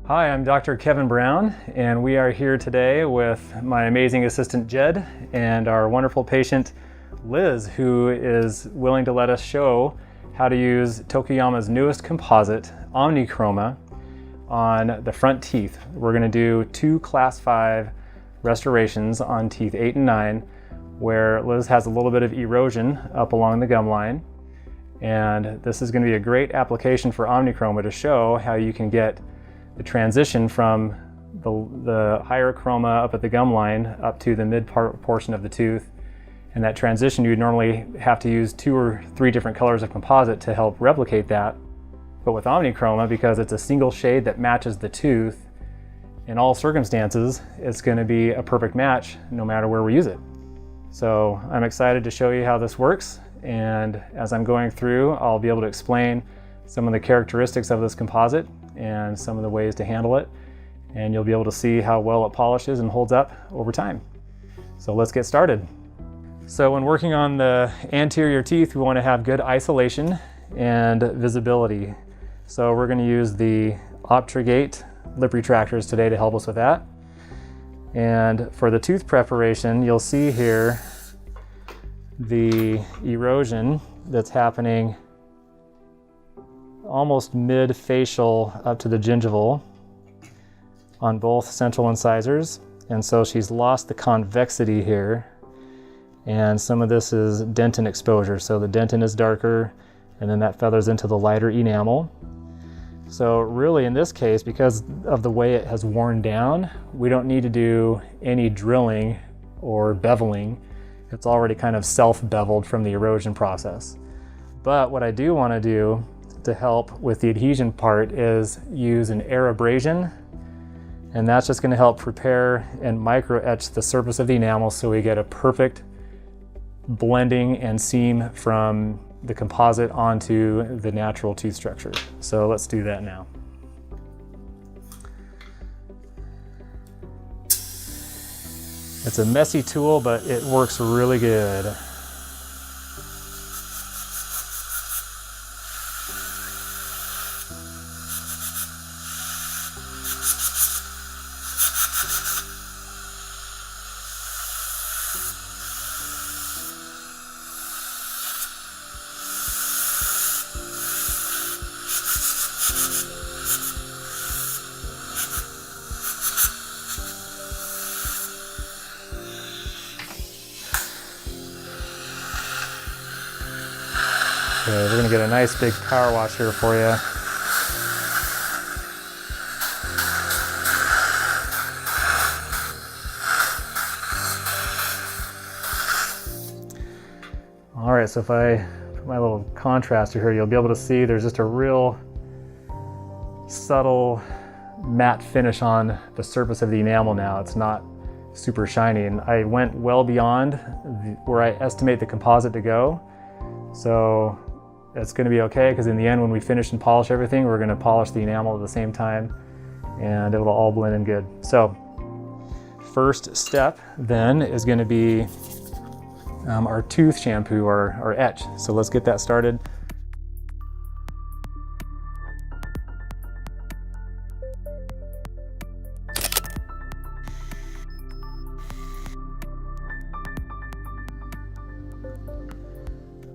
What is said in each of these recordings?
Hi, I'm Dr. Kevin Brown, and we are here today with my amazing assistant Jed and our wonderful patient Liz, who is willing to let us show how to use Tokuyama's newest composite, OMNICHROMA, on the front teeth. We're going to do 2 Class 5 restorations on teeth 8 and 9, where Liz has a little bit of erosion up along the gum line. And this is going to be a great application for OMNICHROMA to show how you can get the transition from the higher chroma up at the gum line up to the mid portion of the tooth. And that transition, you'd normally have to use 2 or 3 different colors of composite to help replicate that. But with OMNICHROMA, because it's a single shade that matches the tooth, in all circumstances, it's going to be a perfect match no matter where we use it. So I'm excited to show you how this works. And as I'm going through, I'll be able to explain some of the characteristics of this composite and some of the ways to handle it. And you'll be able to see how well it polishes and holds up over time. So let's get started. So when working on the anterior teeth, we want to have good isolation and visibility. So we're going to use the Optrigate lip retractors today to help us with that. And for the tooth preparation, you'll see here the erosion that's happening almost mid-facial up to the gingival on both central incisors. And so she's lost the convexity here. And some of this is dentin exposure. So the dentin is darker, and then that feathers into the lighter enamel. So really in this case, because of the way it has worn down, we don't need to do any drilling or beveling. It's already kind of self-beveled from the erosion process. But what I do want to do to help with the adhesion part is use an air abrasion, and that's just going to help prepare and micro etch the surface of the enamel so we get a perfect blending and seam from the composite onto the natural tooth structure. So let's do that now. It's a messy tool, but it works really good. Okay, we're gonna get a nice big power wash here for you. All right, so if I put my little contraster here, you'll be able to see there's just a real subtle matte finish on the surface of the enamel now. It's not super shiny, and I went well beyond where I estimate the composite to go. So it's going to be okay, because in the end, when we finish and polish everything, we're going to polish the enamel at the same time, and it'll all blend in good. So first step then is going to be our tooth shampoo, or our etch. So let's get that started.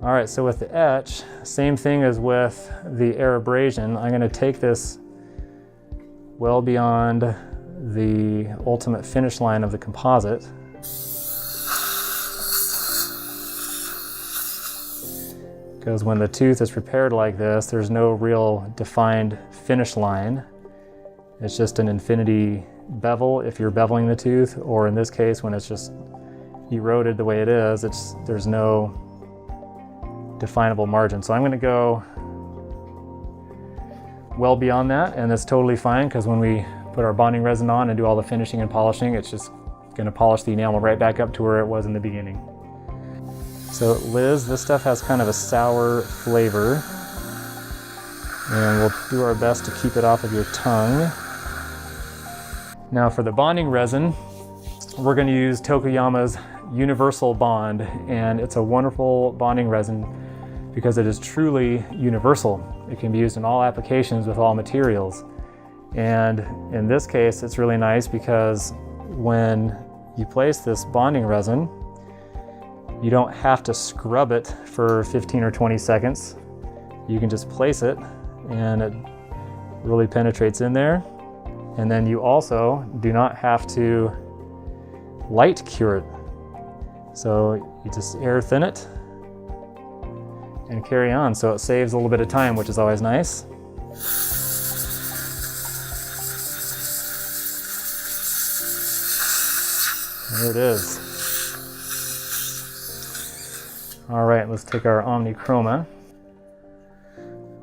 All right, so with the etch, same thing as with the air abrasion. I'm going to take this well beyond the ultimate finish line of the composite. Because when the tooth is prepared like this, there's no real defined finish line. It's just an infinity bevel if you're beveling the tooth, or in this case, when it's just eroded the way it is, there's no definable margin. So I'm going to go well beyond that, and that's totally fine, because when we put our bonding resin on and do all the finishing and polishing, it's just going to polish the enamel right back up to where it was in the beginning. So Liz, this stuff has kind of a sour flavor, and we'll do our best to keep it off of your tongue. Now for the bonding resin, we're going to use Tokuyama's Universal Bond, and it's a wonderful bonding resin because it is truly universal. It can be used in all applications with all materials. And in this case, it's really nice because when you place this bonding resin, you don't have to scrub it for 15 or 20 seconds. You can just place it and it really penetrates in there. And then you also do not have to light cure it. So you just air thin it and carry on. So it saves a little bit of time, which is always nice. There it is. All right, let's take our OMNICHROMA.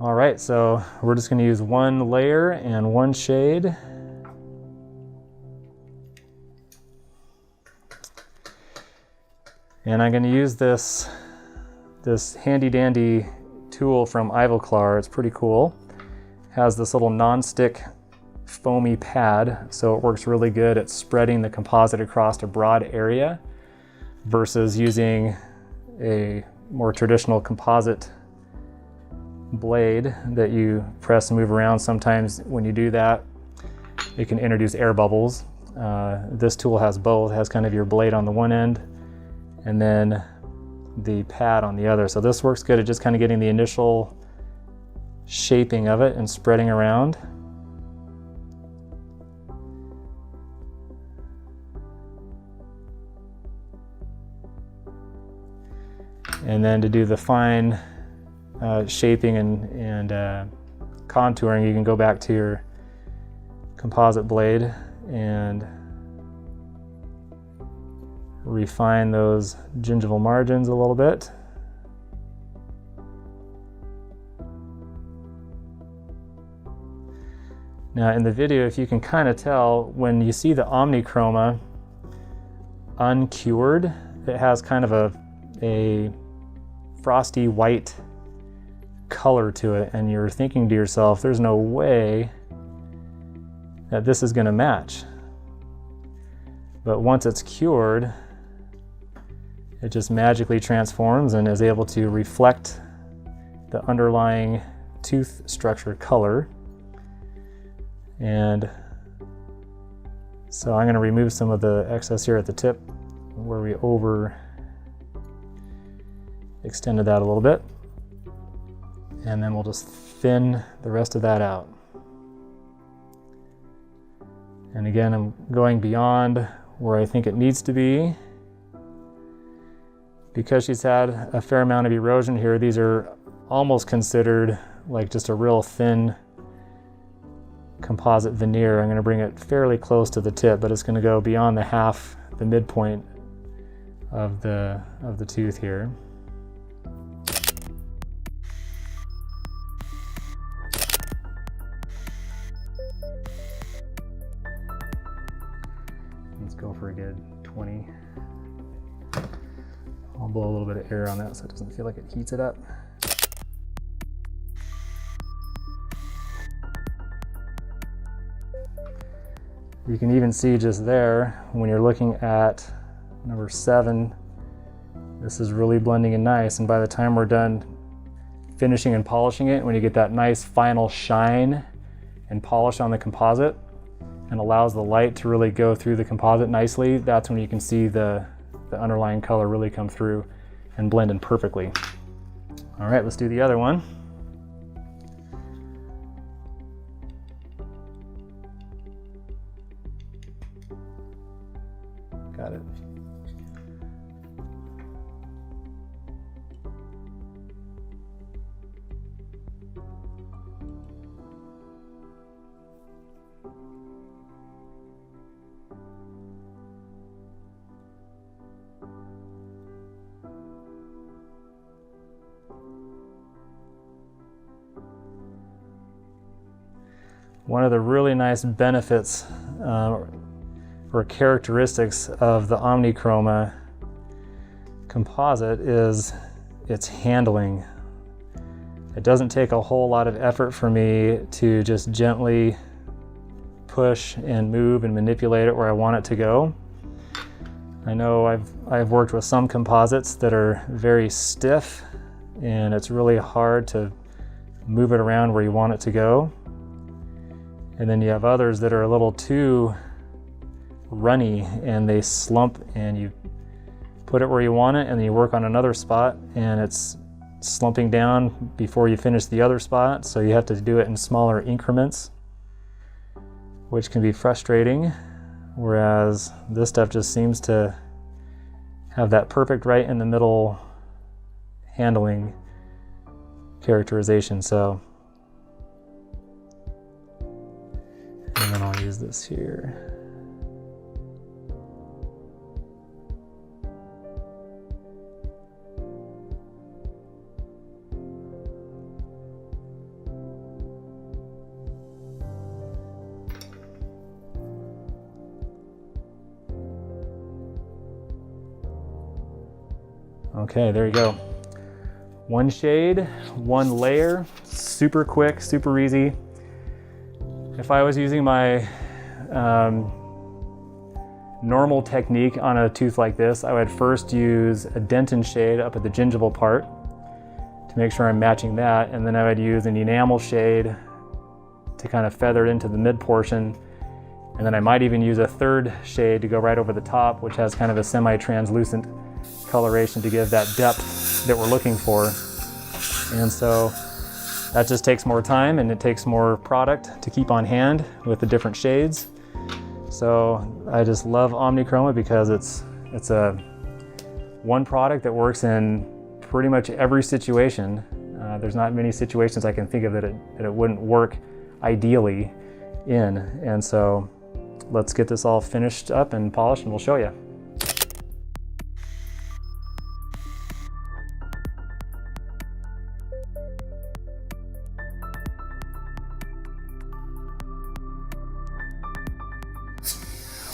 All right, so we're just going to use one layer and one shade. And I'm going to use this handy dandy tool from Ivoclar. It's pretty cool. It has this little non-stick foamy pad, so it works really good at spreading the composite across a broad area versus using a more traditional composite blade that you press and move around. Sometimes when you do that, it can introduce air bubbles. This tool has both. It has kind of your blade on the one end and then the pad on the other. So this works good at just kind of getting the initial shaping of it and spreading around. And then to do the fine shaping and contouring, you can go back to your composite blade and refine those gingival margins a little bit. Now in the video, if you can kind of tell, when you see the OMNICHROMA uncured, it has kind of a frosty white color to it, and you're thinking to yourself, there's no way that this is going to match. But once it's cured, it just magically transforms and is able to reflect the underlying tooth structure color. And so I'm going to remove some of the excess here at the tip where we over extended that a little bit, and then we'll just thin the rest of that out. And again, I'm going beyond where I think it needs to be. Because she's had a fair amount of erosion here, these are almost considered like just a real thin composite veneer. I'm going to bring it fairly close to the tip, but it's going to go beyond the midpoint of the tooth here. Let's go for a good 20. I'll blow a little bit of air on that so it doesn't feel like it heats it up. You can even see just there, when you're looking at number 7, this is really blending in nice, and by the time we're done finishing and polishing it, when you get that nice final shine and polish on the composite and allows the light to really go through the composite nicely, that's when you can see the underlying color really come through and blend in perfectly. All right, let's do the other one. Got it. One of the really nice benefits or characteristics of the OMNICHROMA composite is its handling. It doesn't take a whole lot of effort for me to just gently push and move and manipulate it where I want it to go. I know I've worked with some composites that are very stiff, and it's really hard to move it around where you want it to go. And then you have others that are a little too runny and they slump, and you put it where you want it and then you work on another spot and it's slumping down before you finish the other spot. So you have to do it in smaller increments, which can be frustrating. Whereas this stuff just seems to have that perfect right in the middle handling characterization. So, and then I'll use this here. Okay, there you go. One shade, one layer, super quick, super easy. If I was using my normal technique on a tooth like this, I would first use a dentin shade up at the gingival part to make sure I'm matching that, and then I would use an enamel shade to kind of feather it into the mid portion, and then I might even use a third shade to go right over the top, which has kind of a semi-translucent coloration to give that depth that we're looking for. And so that just takes more time and it takes more product to keep on hand with the different shades. So I just love OMNICHROMA because it's a one product that works in pretty much every situation. There's not many situations I can think of that it wouldn't work ideally in. And so let's get this all finished up and polished and we'll show you.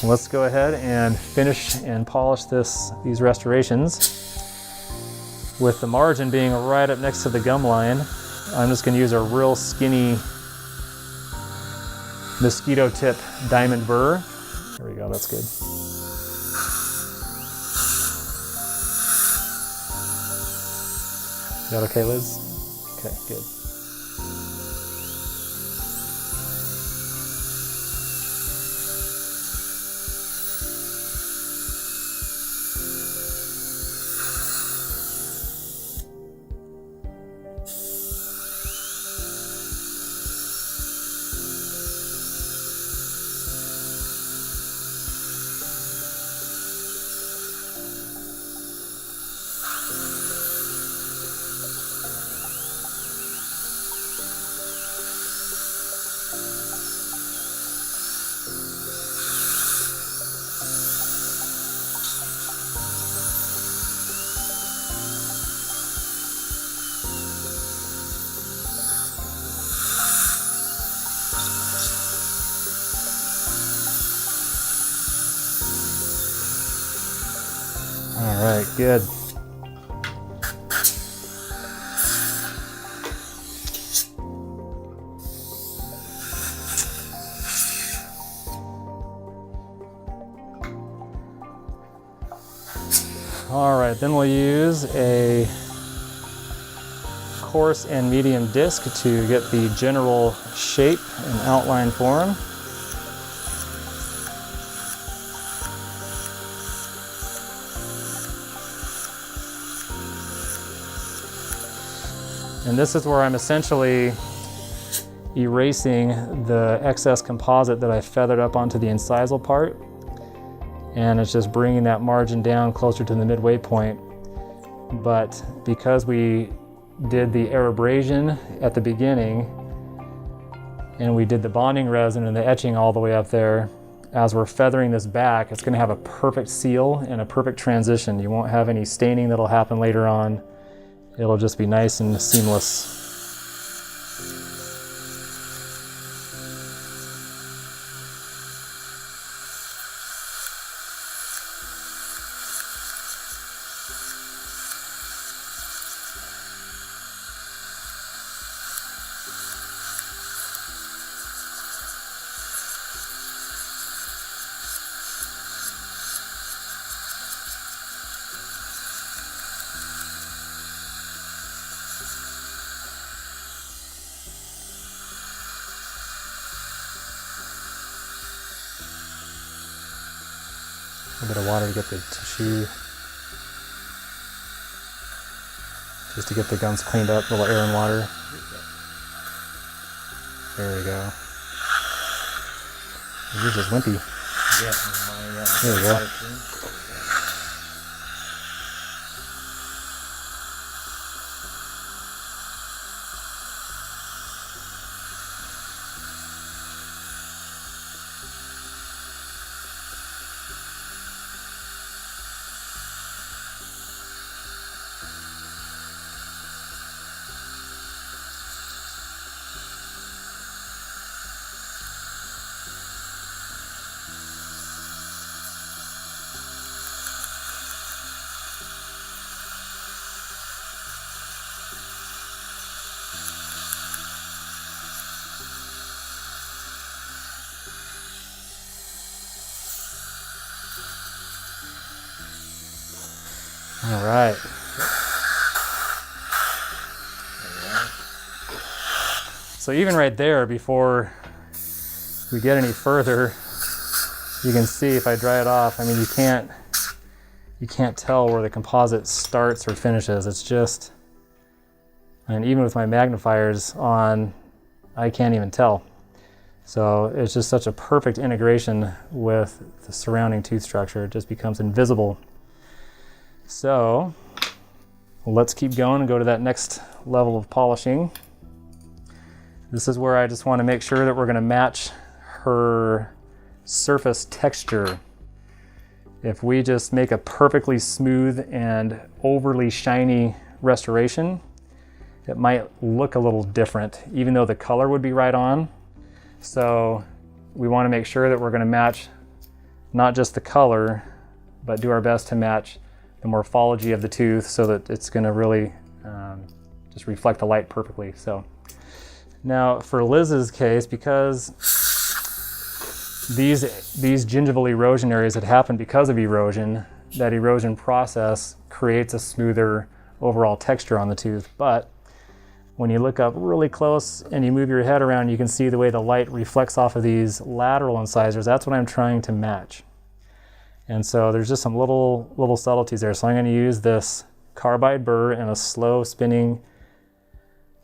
Let's go ahead and finish and polish these restorations. With the margin being right up next to the gum line, I'm just going to use a real skinny mosquito tip diamond burr. There we go, that's good. Is that okay, Liz? Okay, good. All right, good. All right, then we'll use a coarse and medium disc to get the general shape and outline for them. And this is where I'm essentially erasing the excess composite that I feathered up onto the incisal part. And it's just bringing that margin down closer to the midway point. But because we did the abrasion at the beginning and we did the bonding resin and the etching all the way up there, as we're feathering this back, it's going to have a perfect seal and a perfect transition. You won't have any staining that'll happen later on. It'll just be nice and seamless. A little bit of water to get the tissue, just to get the gums cleaned up, a little air and water. There we go. Yours is wimpy. Yeah, there we go. All right. So even right there, before we get any further, you can see if I dry it off, I mean, you can't tell where the composite starts or finishes. It's just, and even with my magnifiers on, I can't even tell. So it's just such a perfect integration with the surrounding tooth structure. It just becomes invisible. So let's keep going and go to that next level of polishing. This is where I just want to make sure that we're going to match her surface texture. If we just make a perfectly smooth and overly shiny restoration, it might look a little different, even though the color would be right on. So we want to make sure that we're going to match not just the color, but do our best to match the morphology of the tooth so that it's going to really just reflect the light perfectly. So now for Liz's case, because these gingival erosion areas that happen because of erosion, that erosion process creates a smoother overall texture on the tooth. But when you look up really close and you move your head around, you can see the way the light reflects off of these lateral incisors. That's what I'm trying to match. And so there's just some little subtleties there. So I'm going to use this carbide burr and a slow spinning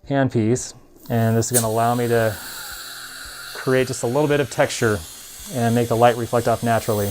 handpiece. And this is going to allow me to create just a little bit of texture and make the light reflect off naturally.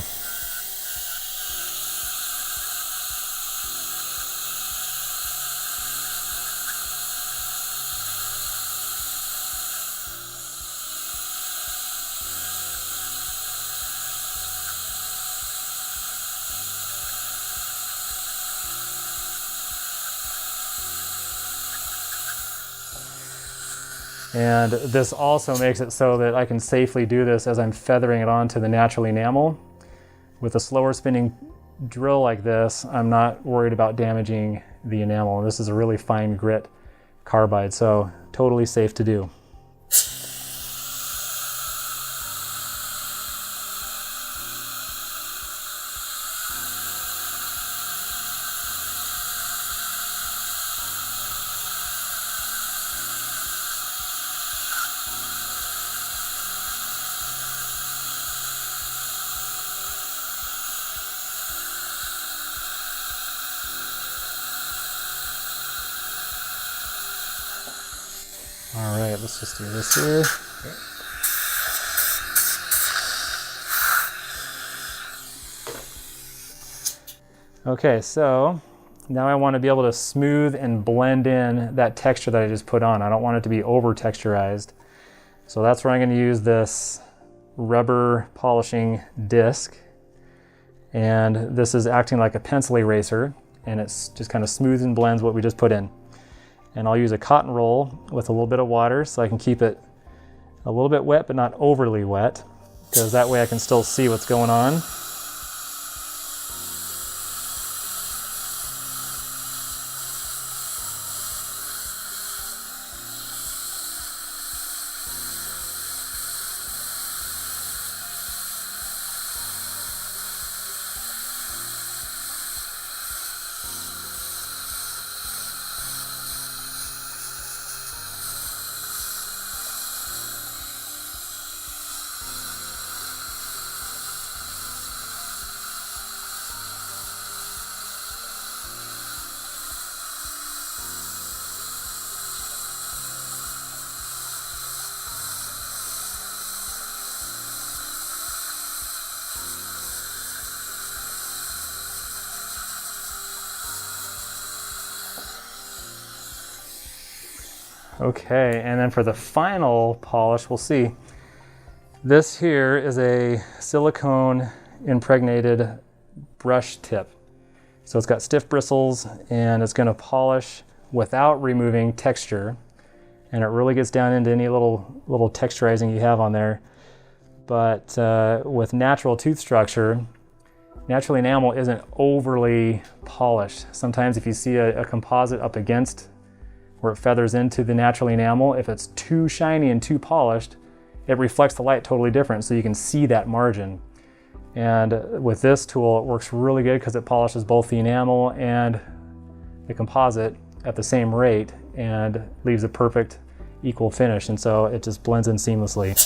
And this also makes it so that I can safely do this as I'm feathering it onto the natural enamel. With a slower spinning drill like this, I'm not worried about damaging the enamel. And this is a really fine grit carbide, so totally safe to do. All right, let's just do this here. Okay, so now I want to be able to smooth and blend in that texture that I just put on. I don't want it to be over texturized. So that's where I'm going to use this rubber polishing disc. And this is acting like a pencil eraser, and it's just kind of smooths and blends what we just put in. And I'll use a cotton roll with a little bit of water so I can keep it a little bit wet, but not overly wet, because that way I can still see what's going on. Okay, and then for the final polish, we'll see. This here is a silicone impregnated brush tip. So it's got stiff bristles and it's gonna polish without removing texture. And it really gets down into any little texturizing you have on there. But with natural tooth structure, natural enamel isn't overly polished. Sometimes if you see a composite up against where it feathers into the natural enamel, if it's too shiny and too polished, it reflects the light totally different, so you can see that margin. And with this tool, it works really good because it polishes both the enamel and the composite at the same rate and leaves a perfect equal finish, and so it just blends in seamlessly.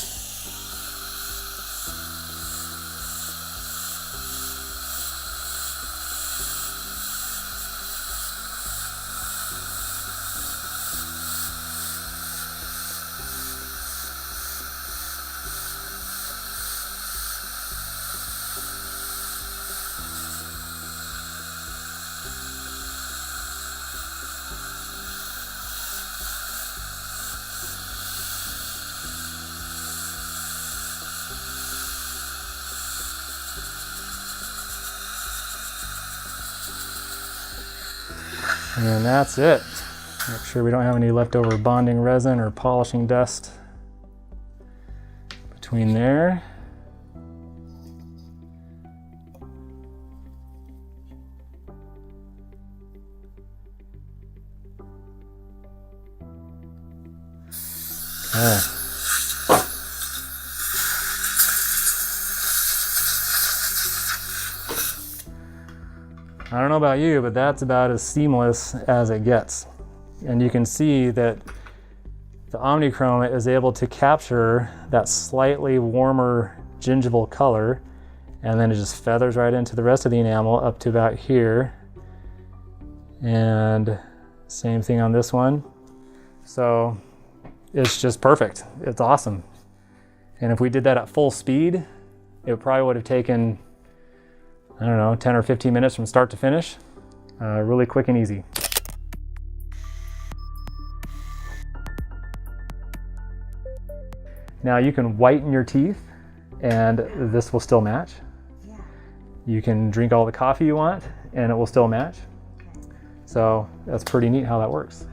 And that's it. Make sure we don't have any leftover bonding resin or polishing dust between there. Okay. I don't know about you, but that's about as seamless as it gets. And you can see that the OMNICHROMA is able to capture that slightly warmer gingival color, and then it just feathers right into the rest of the enamel up to about here. And same thing on this one. So it's just perfect. It's awesome. And if we did that at full speed, it probably would have taken, I don't know, 10 or 15 minutes from start to finish. Really quick and easy. Now you can whiten your teeth and this will still match. Yeah. You can drink all the coffee you want and it will still match. Okay. So that's pretty neat how that works.